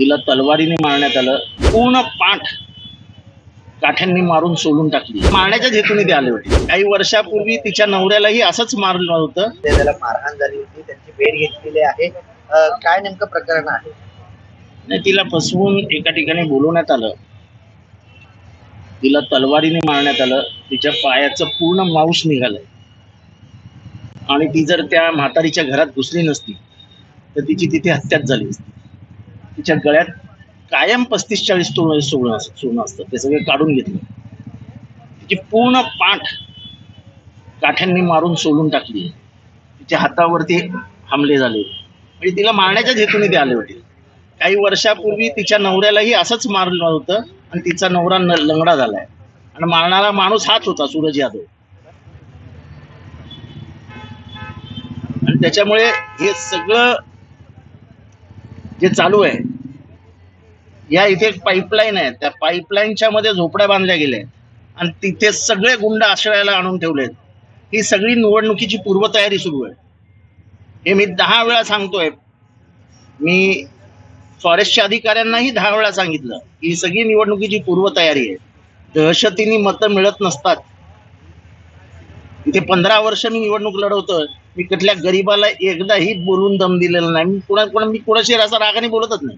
तिला तलवारीने मारण्यात आलं. पूर्ण पाठ काठ्यांनी मारून सोडून टाकली. मारण्याच्याच हेतूने ते आले होते. काही वर्षापूर्वी तिच्या नवऱ्यालाही असंच मारलं होतं. त्याला मारहाण झाली होती, त्यांची भेट घेतलेली आहे. काय नेमकं प्रकरण आहे? नाही, तिला फसवून एका ठिकाणी बोलवण्यात आलं. तिला तलवारीने मारण्यात आलं. तिच्या पायाचं पूर्ण मांस निघालंय आणि ती जर त्या म्हातारीच्या घरात घुसली नसती तर तिची तिथे हत्याच झाली असती. तिच्या गळ्यात कायम 35-40 तोळे सोनं असतं, ते सगळे काढून घेतलं. तिची पूर्ण पाठ काठ्यांनी मारून सोडून टाकली. तिच्या हातावरती हमले झाले म्हणजे तिला मारण्याच्याच हेतूने ते आले होते. काही वर्षापूर्वी तिच्या नवऱ्यालाही असंच मारलं होतं आणि तिचा नवरा लंगडा झालाय आणि मारणारा माणूस हाच होता, सूरज यादव. आणि त्याच्यामुळे हे सगळं जे चालू आहे, या इथे एक पाईपलाईन आहे, त्या पाईपलाईनच्या मध्ये झोपड्या बांधल्या गेल्या आणि तिथे सगळे गुंड आश्रयाला आणून ठेवलेत. ही सगळी निवडणुकीची पूर्वतयारी सुरू आहे. हे मी 10 वेळा सांगतोय. मी फॉरेस्टच्या अधिकाऱ्यांनाही 10 वेळा सांगितलं की ही सगळी निवडणुकीची पूर्वतयारी आहे. दहशतीने मतं मिळत नसतात. इथे 15 वर्ष मी निवडणूक लढवतोय. मी कुठल्या गरीबाला एकदाही बोलून दम दिलेला नाही. मी कोणाशी असा रागाने बोलतच नाही.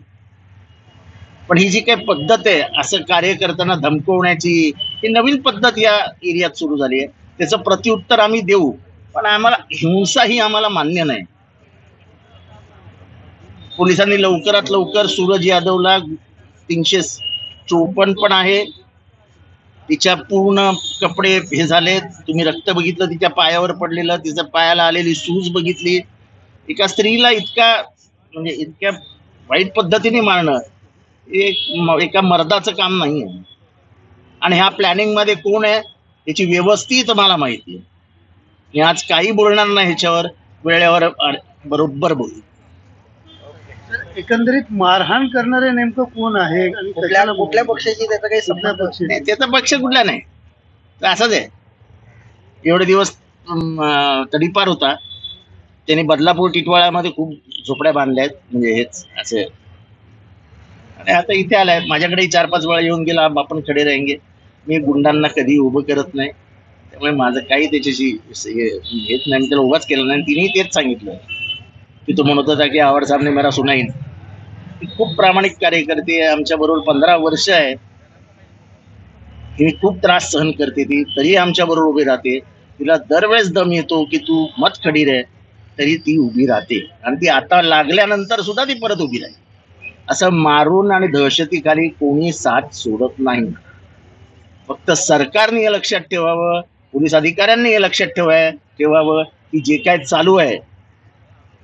पण ही जी काही पद्धत आहे असं कार्य करताना धमकवण्याची, ही नवीन पद्धत या एरियात सुरू झाली आहे. त्याचं प्रत्युत्तर आम्ही देऊ, पण आम्हाला हिंसा ही आम्हाला मान्य नाही. पोलिसांनी लवकरात लवकर सूरज यादवला 354 पण आहे. तिच्या पूर्ण कपडे हे झाले, तुम्ही रक्त बघितलं तिच्या पायावर पडलेलं, तिच्या पायाला आलेली सूज बघितली. एका स्त्रीला इतक्या वाईट पद्धतीने मारणं एका मर्दाचं काम नाही आहे. आणि ह्या प्लॅनिंग मध्ये कोण आहे याची व्यवस्थित मला माहिती आहे. मी आज काही बोलणार नाही ह्याच्यावर, वेळेवर बरोबर बोलू. एकंदरीत मारहाण करणारे नेमकं कोण आहे आणि कुठल्या पक्षाची त्याचा काही संबंध? त्याचा पक्ष कुठला नाही, तर असंच आहे. एवढे दिवस तडीपार होता, त्याने बदलापूर टिटवाळ्यामध्ये खूप झोपड्या बांधल्या आहेत, म्हणजे हेच असे. आणि आता इथे आलाय, माझ्याकडे 4-5 वेळा येऊन गेला, आपण खडे राहेंगे. मी गुंडांना कधी उभं करत नाही, त्यामुळे माझं काही त्याच्याशी हेच नाही. मी त्याला उभाच केलं नाही. तिनेही तेच सांगितलं की तो म्हणत होता की आवाड सामने मेरा सुनाईन. ती खूप प्रामाणिक कार्य करते, आमच्या बरोबर 15 वर्ष आहे. ही खूप त्रास सहन करते ती, तरी आमच्या बरोबर उभी राहते. तिला दरवेळेस दम येतो की तू मत खडी रे, तरी ती उभी राहते. आणि ती आता लागल्यानंतर सुद्धा ती परत उभी राहील. असं मारून आणि दहशतीखाली कोणी साथ सोडत नाही. फक्त सरकारने हे लक्षात ठेवावं, पोलीस अधिकाऱ्यांनी हे लक्षात ठेवावं की जे काय चालू आहे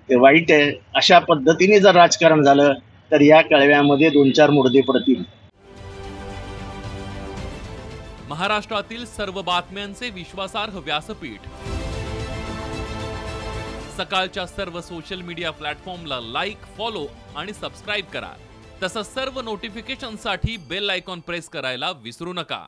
ते वाईट आहे. अशा पद्धतीने जर राजकारण झालं तर या कळव्यामध्ये 2-4 मुर्दे पडतील. महाराष्ट्रातील सर्व बातम्यांचे विश्वासार्ह व्यासपीठ, सकाळच्या सर्व सोशल मीडिया प्लॅटफॉर्मला लाईक, फॉलो आणि सबस्क्राईब करा. तसंच सर्व नोटिफिकेशनसाठी बेल आयकॉन प्रेस करायला विसरू नका.